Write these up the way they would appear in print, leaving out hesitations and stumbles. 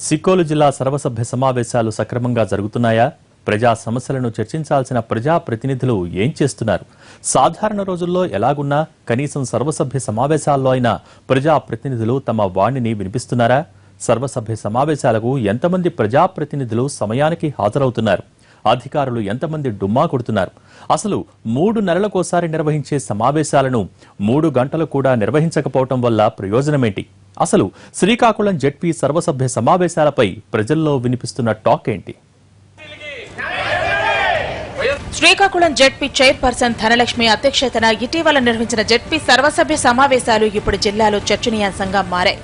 సిక్కోలు జిల్లా సర్వసభ్య సమావేశాలు సక్రమంగా జరుగుతున్నాయా? ప్రజా సమస్యలను చర్చించాల్సిన ప్రజా ప్రతినిధులు ఏం చేస్తున్నారు? సాధారణ రోజుల్లో ఎలాగున్నా కనీసం సర్వసభ్య సమావేశాల్లో అయినా ప్రజా ప్రతినిధులు తమ వాణిని వినిపిస్తున్నారా? సర్వసభ్య సమావేశాలకు ఎంతమంది ప్రజా ప్రతినిధులు సమయానికి హాజరవుతున్నారు? అధికారులు ఎంతమంది డుమ్మా కొడుతున్నారు? అసలు 3 నెలలకోసారి నిర్వహించే సమావేశాలను 3 గంటలు కూడా నిర్వహించకపోవటం వల్ల ప్రయోజనమేంటి? అసలు శ్రీకాకుళం జెడ్పీ సర్వసభ్య సమావేశాలపై ప్రజల్లో వినిపిస్తున్న టాక్ ఏంటి? శ్రీకాకుళం జెడ్పీ చైర్పర్సన్ ధనలక్ష్మి అధ్యక్షతన ఇటీవల నిర్వహించిన జెడ్పీ సర్వసభ్య సమావేశాలు ఇప్పుడు జిల్లాలో చర్చనీయాంశంగా మారాయి.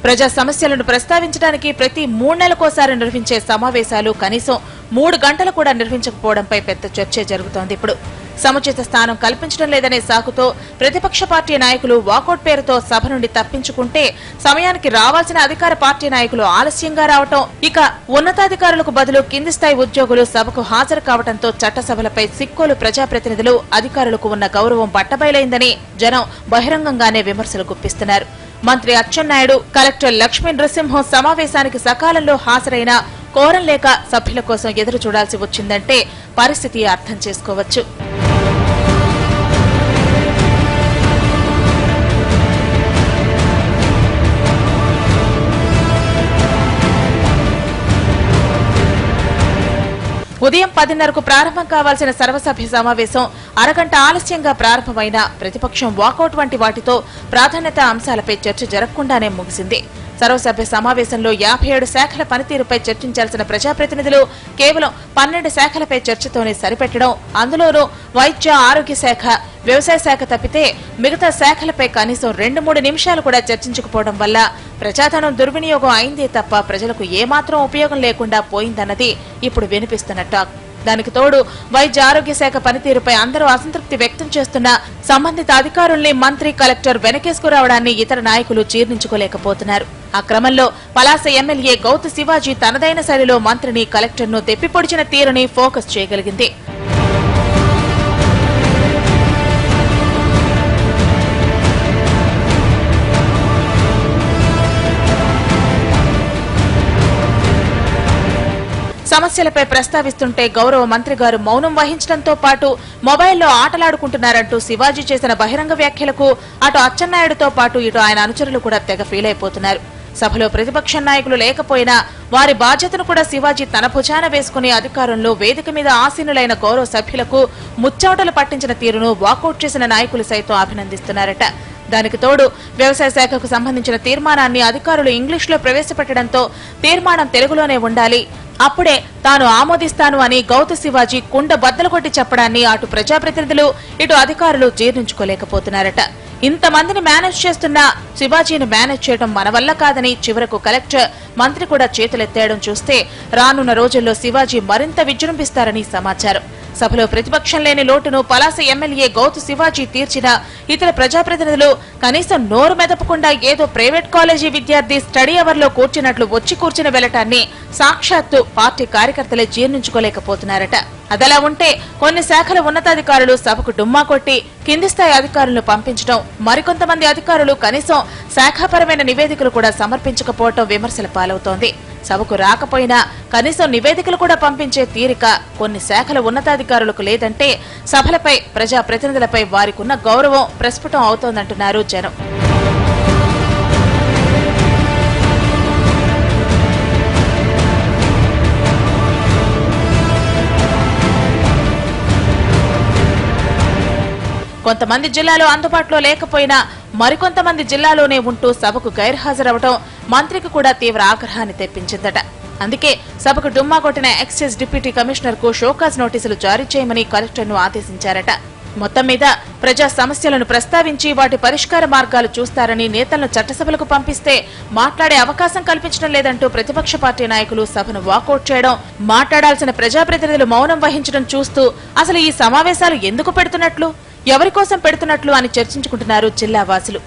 ప్రజా సమస్యలను ప్రస్తావించడానికి ప్రతి 3 నెలలకోసారి నిర్వహించే సమావేశాలు కనీసం 3 గంటలు కూడా నిర్వహించకపోవడంపై పెద్ద చర్చ జరుగుతోంది. ఇప్పుడు సముచిత స్థానం కల్పించడం లేదనే సాకుతో ప్రతిపక్ష పార్టీ నాయకులు వాకౌట్ పేరుతో సభ నుండి తప్పించుకుంటే సమయానికి రావాల్సిన అధికార పార్టీ నాయకులు ఆలస్యంగా రావటం, ఇక ఉన్నతాధికారులకు బదులు కింది స్థాయి ఉద్యోగులు సభకు హాజరు కావడంతో చట్టసభలపై సిక్కోలు ప్రజాప్రతినిధులు అధికారులకు ఉన్న గౌరవం బట్టబయలైందని జనం బహిరంగంగానే విమర్శలు గుప్పిస్తున్నారు. మంత్రి అచ్చెన్నాయుడు, కలెక్టర్ లక్ష్మీ నృసింహం సమావేశానికి సకాలంలో హాజరైన కోరం లేక సభ్యుల కోసం ఎదురు చూడాల్సి వచ్చిందంటే పరిస్థితి అర్థం చేసుకోవచ్చు. ఉదయం 10:30కు ప్రారంభం కావాల్సిన సర్వసభ్య సమావేశం అరగంట ఆలస్యంగా ప్రారంభమైన ప్రతిపక్షం వాకౌట్ వంటి వాటితో ప్రాధాన్యత అంశాలపై చర్చ జరగకుండానే ముగిసింది. సర్వసభ్య సమావేశంలో 57 శాఖల పనితీరుపై చర్చించాల్సిన ప్రజాప్రతినిధులు కేవలం 12 శాఖలపై చర్చతోనే సరిపెట్టడం, అందులోనూ వైద్య ఆరోగ్య శాఖ, వ్యవసాయ శాఖ తప్పితే మిగతా శాఖలపై కనీసం 2-3 నిమిషాలు కూడా చర్చించకపోవడం వల్ల ప్రజాధనం దుర్వినియోగం అయిందే తప్ప ప్రజలకు ఏమాత్రం ఉపయోగం లేకుండా పోయిందన్నది ఇప్పుడు వినిపిస్తున్న టాక్. దానికి తోడు వైద్య ఆరోగ్య శాఖ పనితీరుపై అందరూ అసంతృప్తి వ్యక్తం చేస్తున్న సంబంధిత అధికారుల్ని మంత్రి, కలెక్టర్ వెనకేసుకురావడాన్ని ఇతర నాయకులు జీర్ణించుకోలేకపోతున్నారు. ఆ క్రమంలో పలాస ఎమ్మెల్యే గౌతు శివాజీ తనదైన శైలిలో మంత్రిని, కలెక్టర్ను తెప్పిపొడిచిన తీరుని ఫోకస్ చేయగలిగింది. సమస్యలపై ప్రస్తావిస్తుంటే గౌరవ మంత్రి గారు మౌనం వహించడంతో పాటు మొబైల్లో ఆటలాడుకుంటున్నారంటూ శివాజీ చేసిన బహిరంగ వ్యాఖ్యలకు అటు అచ్చెన్నాయుడుతో పాటు ఇటు ఆయన అనుచరులు కూడా తెగ ఫీల్ అయిపోతున్నారు. సభలో ప్రతిపక్ష నాయకులు లేకపోయినా వారి బాధ్యతను కూడా శివాజీ తన భుజాన వేసుకుని అధికారంలో వేదిక మీద ఆసీనులైన గౌరవ సభ్యులకు ముచ్చమటలు పట్టించిన తీరును వాకౌట్ చేసిన నాయకులు సైతం అభినందిస్తున్నారట. దానికి తోడు వ్యవసాయ శాఖకు సంబంధించిన తీర్మానాన్ని అధికారులు ఇంగ్లీష్లో ప్రవేశపెట్టడంతో తీర్మానం తెలుగులోనే ఉండాలి, అప్పుడే తాను ఆమోదిస్తాను అని గౌతు శివాజీ కుండ బద్దలు కొట్టి చెప్పడాన్ని అటు ప్రజాప్రతినిధులు ఇటు అధికారులు జీర్ణించుకోలేకపోతున్నారట. ఇంతమందిని మేనేజ్ చేస్తున్న శివాజీని మేనేజ్ చేయడం మన వల్ల కాదని చివరకు కలెక్టర్, మంత్రి కూడా చేతులెత్తేయడం చూస్తే రానున్న రోజుల్లో శివాజీ మరింత విజృంభిస్తారని సమాచారం. సభలో ప్రతిపక్షం లేని లోటును పలాస ఎమ్మెల్యే గౌతు శివాజీ తీర్చిన ఇతర ప్రజాప్రతినిధులు కనీసం నోరు మెదపకుండా ఏదో ప్రైవేట్ కాలేజీ విద్యార్థి స్టడీ అవర్లో కూర్చున్నట్లు వచ్చి కూర్చుని వెళ్లటాన్ని సాక్షాత్తు పార్టీ కార్యకర్తలే జీర్ణించుకోలేకపోతున్నారట. అదలా ఉంటే కొన్ని శాఖల ఉన్నతాధికారులు సభకు డుమ్మా కొట్టి కింది స్థాయి అధికారులను పంపించడం, మరికొంతమంది అధికారులు కనీసం శాఖాపరమైన నివేదికలు కూడా సమర్పించకపోవడం విమర్శల పాలవుతోంది. సభకు రాకపోయినా కనీసం నివేదికలు కూడా పంపించే తీరిక కొన్ని శాఖల ఉన్నతాధికారులకు లేదంటే సభలపై, ప్రజాప్రతినిధులపై వారికున్న గౌరవం ప్రస్ఫుటం అవుతోందంటున్నారు జనం. కొంతమంది జిల్లాలో అందుబాటులో లేకపోయినా మరికొంతమంది జిల్లాలోనే ఉంటూ సభకు గైర్హాజరవడం మంత్రికి కూడా తీవ్ర ఆగ్రహాన్ని తెప్పించిందట. అందుకే సభకు డుమ్మా కొట్టిన ఎక్సైజ్ డిప్యూటీ కమిషనర్ కు షోకాజ్ నోటీసులు జారీ చేయమని కలెక్టర్ను ఆదేశించారట. మొత్తం మీద ప్రజా సమస్యలను ప్రస్తావించి వాటి పరిష్కార మార్గాలు చూస్తారని నేతలను చట్టసభలకు పంపిస్తే మాట్లాడే అవకాశం కల్పించడం లేదంటూ ప్రతిపక్ష పార్టీ నాయకులు సభను వాకౌట్ చేయడం, మాట్లాడాల్సిన ప్రజాప్రతినిధులు మౌనం వహించడం చూస్తూ అసలు ఈ సమావేశాలు ఎందుకు పెడుతున్నట్లు, ఎవరి కోసం పెడుతున్నట్లు అని చర్చించుకుంటున్నారు జిల్లా వాసులు.